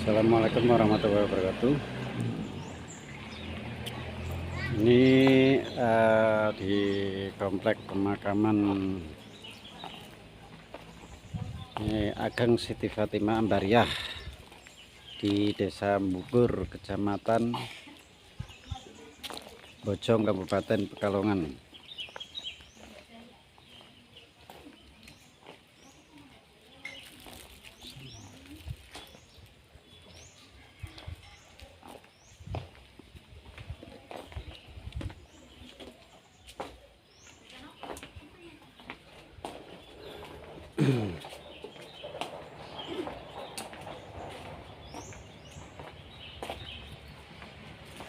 Assalamualaikum warahmatullahi wabarakatuh. Ini di komplek pemakaman Ageng Siti Fatimah Ambariah di Desa Bukur, Kecamatan Bojong, Kabupaten Pekalongan.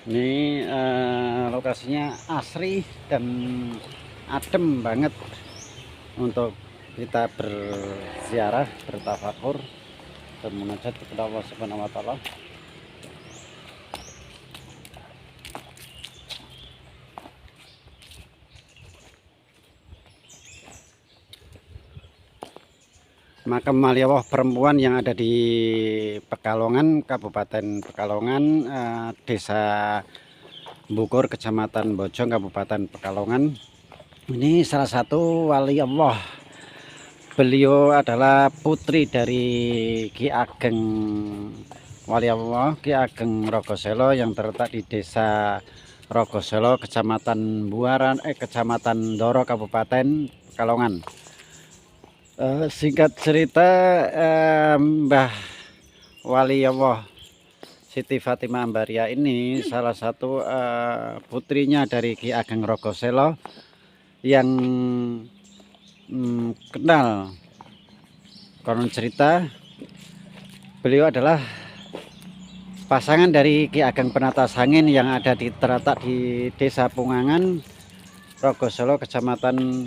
Ini lokasinya asri dan adem banget untuk kita berziarah, bertafakur, dan munajat kepada Allah Subhanahu wa Ta'ala. Makam Waliullah perempuan yang ada di Pekalongan, Kabupaten Pekalongan, Desa Bukur, Kecamatan Bojong, Kabupaten Pekalongan. Ini salah satu wali Allah. Beliau adalah putri dari Ki Ageng Wali Allah, Ki Ageng Rogoselo, yang terletak di Desa Rogoselo, Kecamatan Buaran, Kecamatan Doro, Kabupaten Pekalongan. Singkat cerita, Mbah Wali Allah Siti Fatimah Ambariah ini salah satu putrinya dari Ki Ageng Rogoselo yang kenal. Konon cerita beliau adalah pasangan dari Ki Ageng Penata Sangin yang ada terletak di Desa Pungangan, Rogoselo, Kecamatan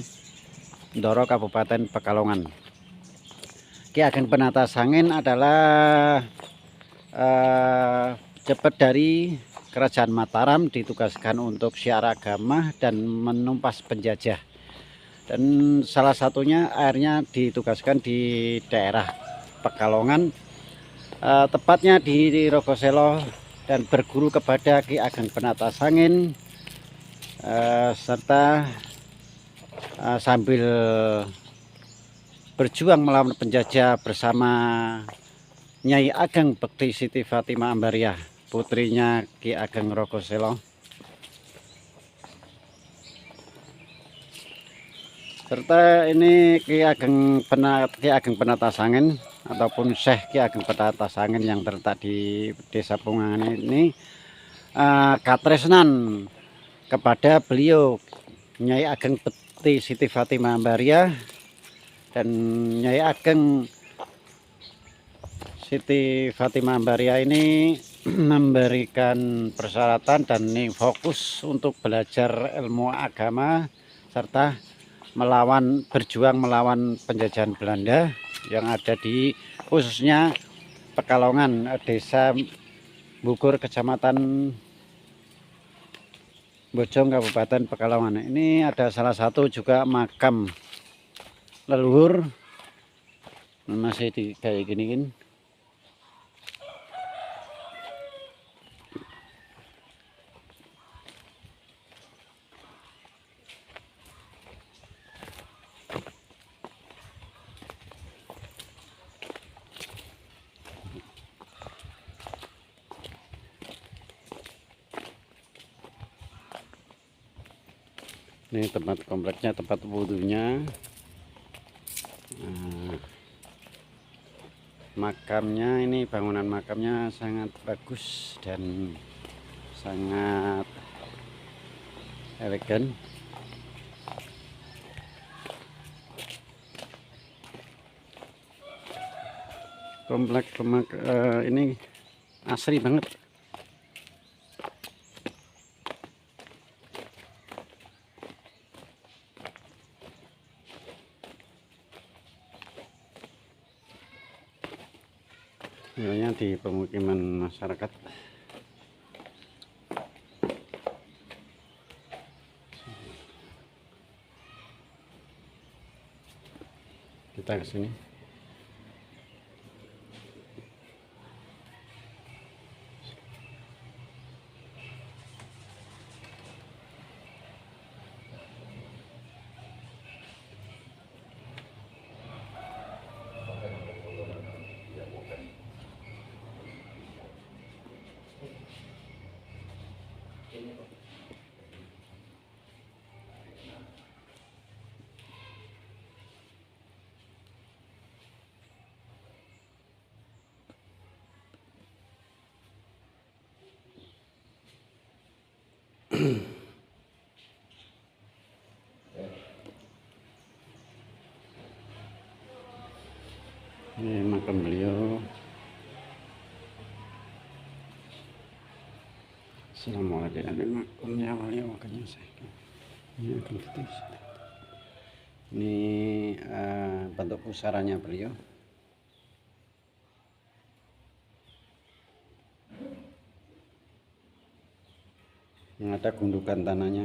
Ndoro, Kabupaten Pekalongan. Ki Ageng Penata Sangin adalah cepat dari Kerajaan Mataram, ditugaskan untuk syiar agama dan menumpas penjajah. Dan salah satunya akhirnya ditugaskan di daerah Pekalongan, tepatnya di Rogoselo, dan berguru kepada Ki Ageng Penata Sangin, serta sambil berjuang melawan penjajah bersama Nyai Ageng Bekti Siti Fatimah Ambariah, putrinya Ki Ageng Rogoselo. Serta ini Ki Ageng Penata Sangin ataupun Syekh Ki Ageng Penata Sangin yang terletak di Desa Pungangan ini katresnan kepada beliau Nyai Ageng Bekti Siti Fatimah Ambariah, dan Nyai Ageng Siti Fatimah Ambariah ini memberikan persyaratan dan fokus untuk belajar ilmu agama serta berjuang melawan penjajahan Belanda yang ada di khususnya Pekalongan, Desa Bukur, Kecamatan Bojong, Kabupaten Pekalongan. Ini ada salah satu juga makam leluhur, masih di kayak gini kan. Ini tempat kompleknya, tempat wudhunya. Makamnya ini, bangunan makamnya sangat bagus dan sangat elegan. Komplek ini asri banget. Sebenarnya di pemukiman masyarakat. Kita ke sini. Ini makam beliau. Assalamualaikum makamnya beliau, makanya saya ini akan kita ini bentuk pusaranya beliau. Yang ada gundukan tanahnya.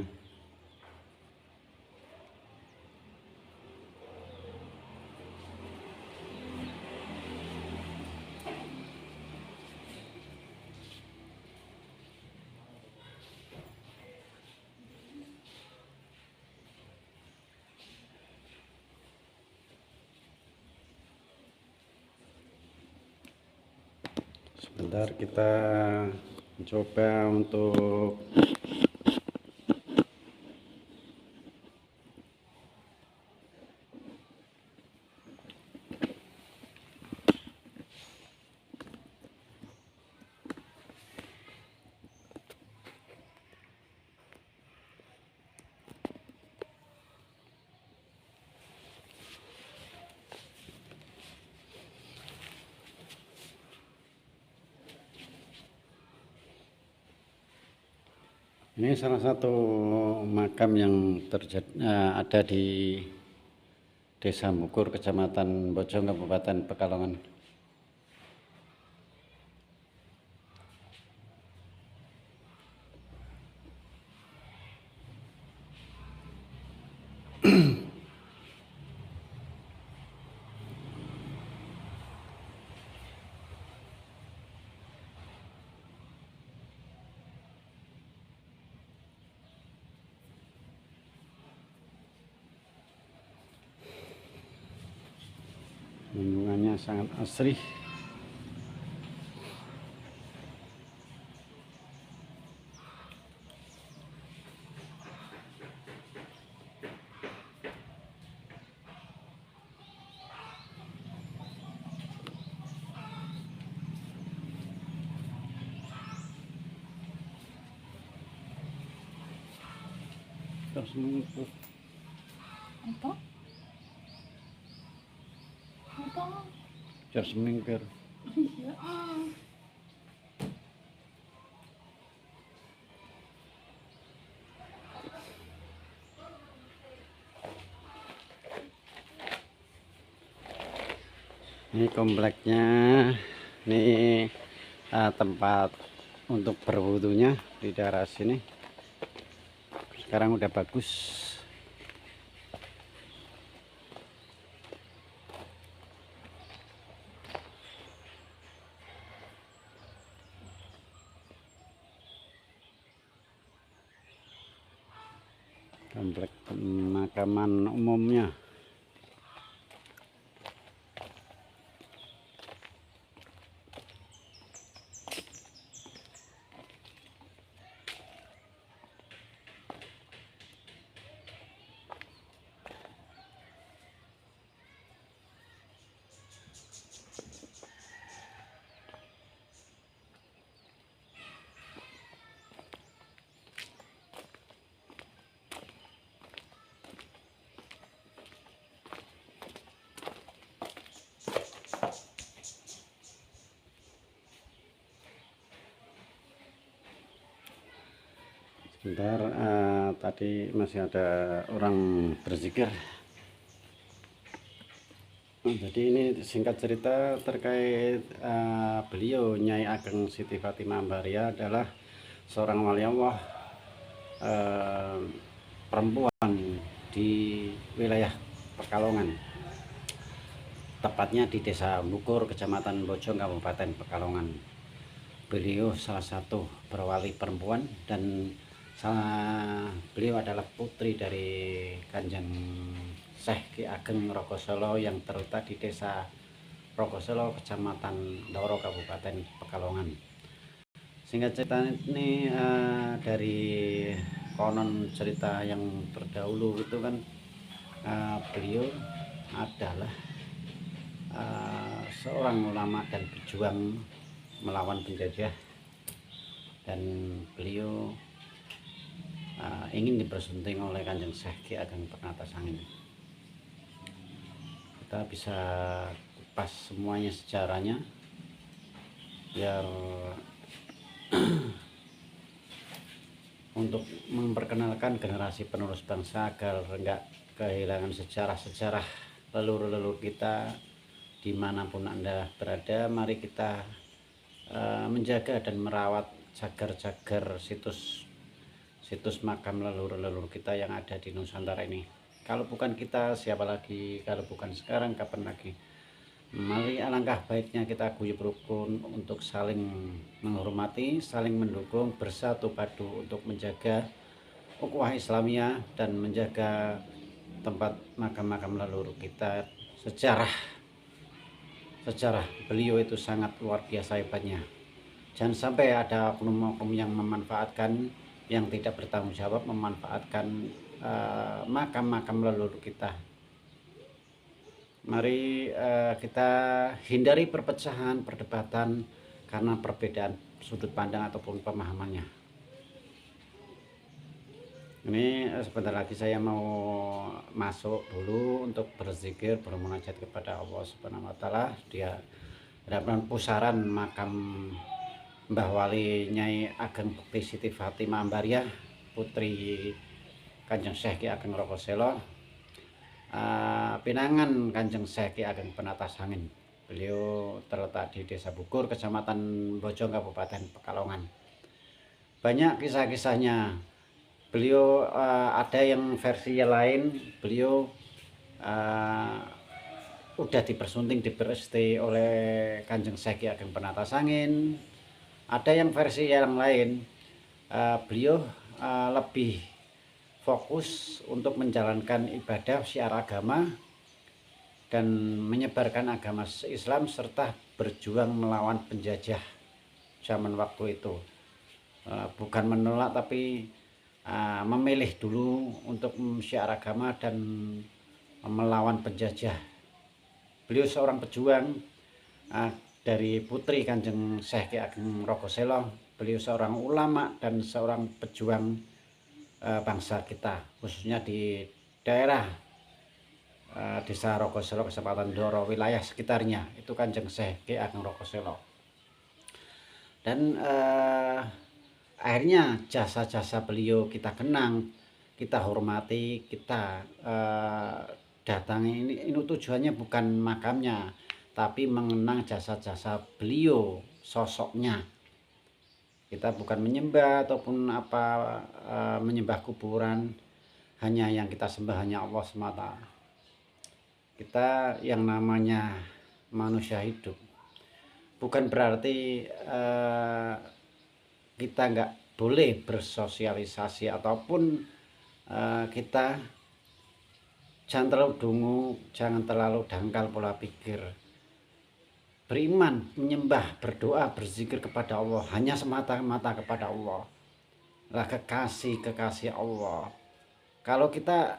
Sebentar kita coba untuk ini salah satu makam yang ada di Desa Mukur, Kecamatan Bojong, Kabupaten Pekalongan. Lingkungannya sangat asri. Terus mengikut Apa? Apa? terus mengikir. Iya. Ini kompleknya, ini tempat untuk berwudunya di daerah sini. Sekarang udah bagus. Komplek pemakaman umumnya. Sebentar, tadi masih ada orang berzikir. Jadi ini singkat cerita terkait beliau Nyai Ageng Siti Fatimah Ambarya adalah seorang wali Allah perempuan di wilayah Pekalongan, tepatnya di Desa Mukur, Kecamatan Bojong, Kabupaten Pekalongan. Beliau salah satu perwali perempuan dan beliau adalah putri dari Kanjeng Syekh Ki Ageng Rokosolo yang terletak di Desa Rokosolo, Kecamatan Ndoro, Kabupaten Pekalongan. Singkat cerita ini dari konon cerita yang terdahulu itu kan beliau adalah seorang ulama dan berjuang melawan penjajah, dan beliau ingin dipersunting oleh Kanjeng Syekh Ki Ageng Pernatasangin. Kita bisa kupas semuanya sejarahnya biar untuk memperkenalkan generasi penerus bangsa agar enggak kehilangan sejarah-sejarah leluhur-leluhur kita dimanapun Anda berada. Mari kita menjaga dan merawat cagar-cagar situs makam leluhur-leluhur kita yang ada di Nusantara ini. Kalau bukan kita, siapa lagi? Kalau bukan sekarang, kapan lagi? Mari alangkah baiknya kita guyub rukun untuk saling menghormati, saling mendukung, bersatu padu untuk menjaga ukhuwah Islamiyah dan menjaga tempat makam-makam leluhur kita. Sejarah beliau itu sangat luar biasa hebatnya. Jangan sampai ada oknum-oknum yang memanfaatkan, yang tidak bertanggung jawab memanfaatkan makam-makam leluhur kita. Mari kita hindari perpecahan, perdebatan karena perbedaan sudut pandang ataupun pemahamannya. Ini sebentar lagi saya mau masuk dulu untuk berzikir, bermunajat kepada Allah Subhanahu wa taala. Dia hadapan pusaran makam Mbah Wali Nyai Ageng Bekti Siti Fatimah Ambariah, putri Kanjeng Syekh Ki Ageng Rokoselo, pinangan Kanjeng Syekh Ki Ageng Pernatasangin. Beliau terletak di Desa Bukur, Kecamatan Bojong, Kabupaten Pekalongan. Banyak kisah-kisahnya. Beliau ada yang versi lain, beliau udah dipersunting, diperesti oleh Kanjeng Syekh Ki Ageng Pernatasangin. Ada yang versi yang lain, beliau lebih fokus untuk menjalankan ibadah syiar agama dan menyebarkan agama Islam serta berjuang melawan penjajah zaman waktu itu. Bukan menolak tapi memilih dulu untuk syiar agama dan melawan penjajah. Beliau seorang pejuang dari putri Kanjeng Syekh Ki Ageng Rokoselo. Beliau seorang ulama dan seorang pejuang bangsa kita, khususnya di daerah Desa Rokoselo, Kecamatan Doro, wilayah sekitarnya. Itu Kanjeng Syekh Ki Ageng Rokoselo. Dan akhirnya jasa-jasa beliau kita kenang, kita hormati, kita datangi. Ini tujuannya bukan makamnya, tapi mengenang jasa-jasa beliau, sosoknya. Kita bukan menyembah ataupun menyembah kuburan, hanya yang kita sembah hanya Allah semata. Kita yang namanya manusia hidup, bukan berarti kita nggak boleh bersosialisasi ataupun kita jangan terlalu dungu, jangan terlalu dangkal pola pikir. Beriman, menyembah, berdoa, berzikir kepada Allah, hanya semata-mata kepada Allah. Lah kekasih Allah. Kalau kita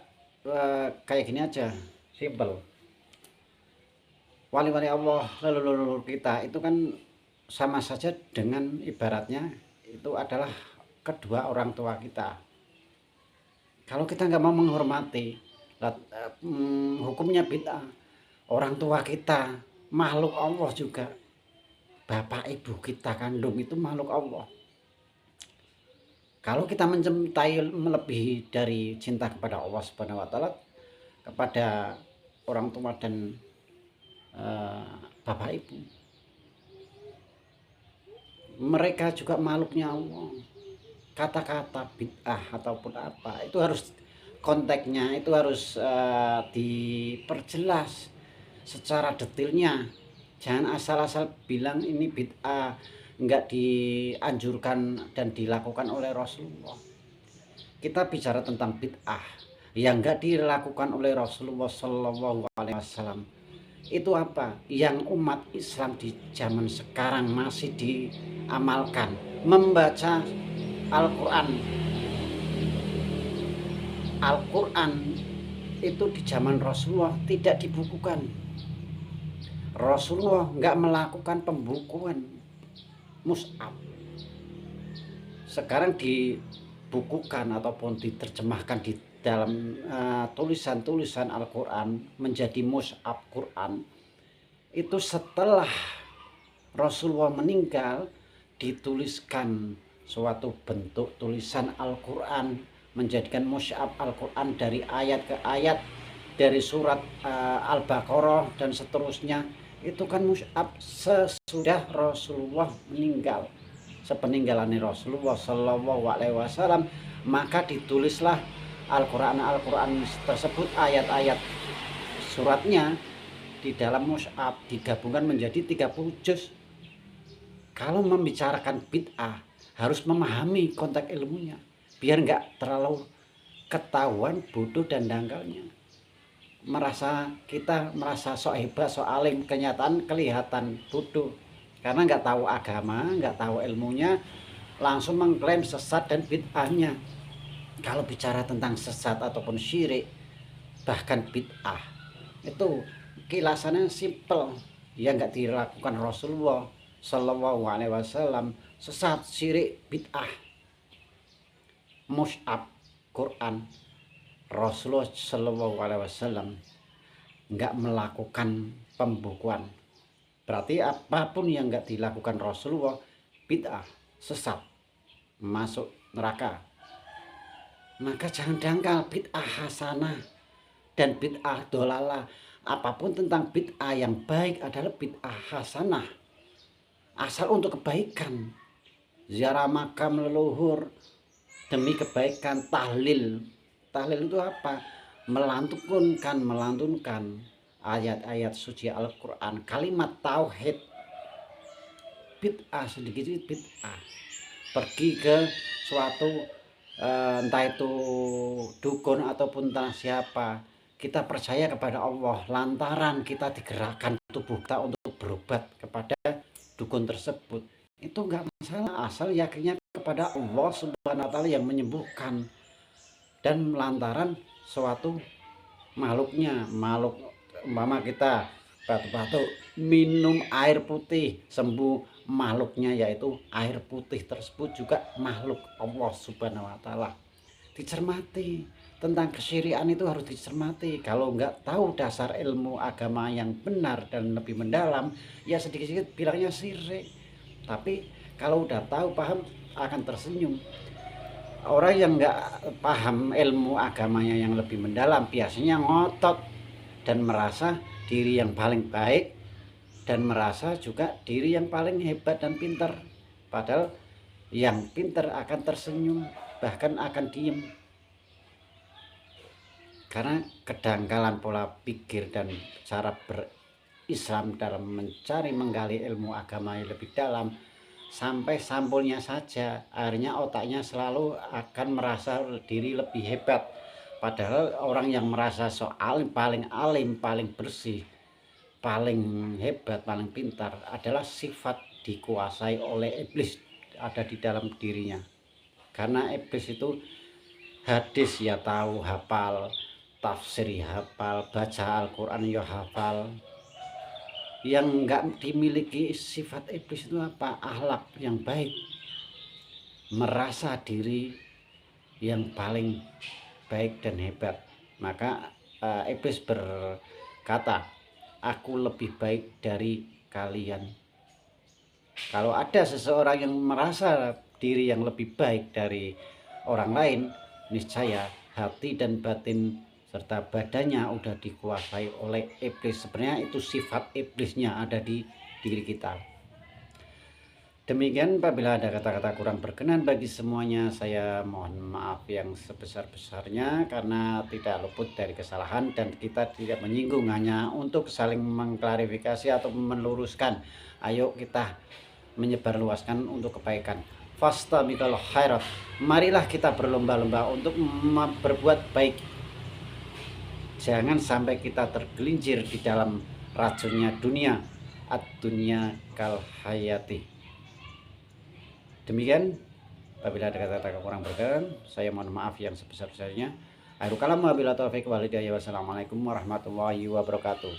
kayak gini aja, simple. Wali-wali Allah, leluhur kita itu kan sama saja dengan ibaratnya itu adalah kedua orang tua kita. Kalau kita nggak mau menghormati, hukumnya bid'ah. Orang tua kita makhluk Allah juga, bapak ibu kita kandung itu makhluk Allah. Kalau kita mencintai melebihi dari cinta kepada Allah Subhanahu wa taala, kepada orang tua dan bapak ibu, mereka juga makhluknya Allah. Kata-kata bid'ah ataupun apa itu harus konteksnya, itu harus diperjelas secara detailnya. Jangan asal-asal bilang ini bid'ah, enggak dianjurkan dan dilakukan oleh Rasulullah. Kita bicara tentang bid'ah yang enggak dilakukan oleh Rasulullah Shallallahu Alaihi Wasallam. Itu apa? Yang umat Islam di zaman sekarang masih diamalkan, membaca Al-Quran itu di zaman Rasulullah tidak dibukukan. Rasulullah nggak melakukan pembukuan mushaf. Sekarang dibukukan ataupun diterjemahkan di dalam tulisan-tulisan Al-Quran menjadi mushaf Quran itu setelah Rasulullah meninggal, dituliskan suatu bentuk tulisan Al-Quran, menjadikan mushaf Al-Quran dari ayat ke ayat, dari surat Al-Baqarah dan seterusnya. Itu kan mushaf sesudah Rasulullah meninggal, sepeninggalan Rasulullah Shallallahu Alaihi Wasallam, maka ditulislah Al-Quran tersebut, ayat-ayat suratnya di dalam mushaf digabungkan menjadi 30 juz. Kalau membicarakan bid'ah harus memahami konteks ilmunya biar nggak terlalu ketahuan bodoh dan dangkalnya. Kita merasa sok hebat, sok alim, kenyataan kelihatan bodoh karena nggak tahu agama, nggak tahu ilmunya, langsung mengklaim sesat dan bid'ahnya. Kalau bicara tentang sesat ataupun syirik, bahkan bid'ah, itu kilasannya simple, ya nggak dilakukan Rasulullah Shallallahu Alaihi Wasallam. Sesat, syirik, bid'ah, mushaf Quran, Rasulullah Shallallahu Alaihi Wasallam nggak melakukan pembukuan. Berarti apapun yang nggak dilakukan Rasulullah bid'ah, sesat, masuk neraka. Maka jangan dangkal bid'ah hasanah dan bid'ah dolalah. Apapun tentang bid'ah yang baik adalah bid'ah hasanah, asal untuk kebaikan. Ziarah makam leluhur demi kebaikan. Tahlil itu apa? Melantunkan ayat-ayat suci Al-Quran, kalimat tauhid. Bid'ah sedikit bid'ah. Pergi ke suatu entah itu dukun ataupun entah siapa, kita percaya kepada Allah lantaran kita digerakkan tubuh kita untuk berobat kepada dukun tersebut, itu enggak masalah asal yakinnya kepada Allah Subhanahu wa taala yang menyembuhkan, dan lantaran suatu makhluk umpama kita batuk-batuk minum air putih sembuh, makhluknya yaitu air putih tersebut juga makhluk Allah Subhanahu wa taala. Dicermati tentang kesyirikan itu, harus dicermati. Kalau nggak tahu dasar ilmu agama yang benar dan lebih mendalam, ya sedikit-sedikit bilangnya syirik. Tapi kalau udah tahu paham akan tersenyum. Orang yang nggak paham ilmu agamanya yang lebih mendalam biasanya ngotot dan merasa diri yang paling baik dan merasa juga diri yang paling hebat dan pintar. Padahal yang pintar akan tersenyum, bahkan akan diem. Karena kedangkalan pola pikir dan cara berislam dalam mencari menggali ilmu agama yang lebih dalam, sampai sampulnya saja akhirnya otaknya selalu akan merasa diri lebih hebat. Padahal orang yang merasa paling alim, paling bersih, paling hebat, paling pintar adalah sifat dikuasai oleh iblis ada di dalam dirinya. Karena iblis itu hadis ya tahu, hafal, tafsir hafal, baca Al-Quran ya hafal. Yang enggak dimiliki sifat iblis itu apa? Akhlak yang baik, merasa diri yang paling baik dan hebat. Maka iblis berkata, aku lebih baik dari kalian. Kalau ada seseorang yang merasa diri yang lebih baik dari orang lain, niscaya hati dan batin serta badannya udah dikuasai oleh iblis. Sebenarnya itu sifat iblisnya ada di diri kita. Demikian, apabila ada kata-kata kurang berkenan bagi semuanya, saya mohon maaf yang sebesar-besarnya karena tidak luput dari kesalahan dan kita tidak menyinggung, hanya untuk saling mengklarifikasi atau meluruskan. Ayo kita menyebarluaskan untuk kebaikan. Fastabiqul khairat. Marilah kita berlomba-lomba untuk berbuat baik. Jangan sampai kita tergelincir di dalam racunnya dunia. Ad-dunya kal hayati. Demikian, apabila ada kata-kata kurang berkenan, saya mohon maaf yang sebesar-besarnya. Akhirul kalam wabillahi taufiq wal hidayah. Wassalamualaikum warahmatullahi wabarakatuh.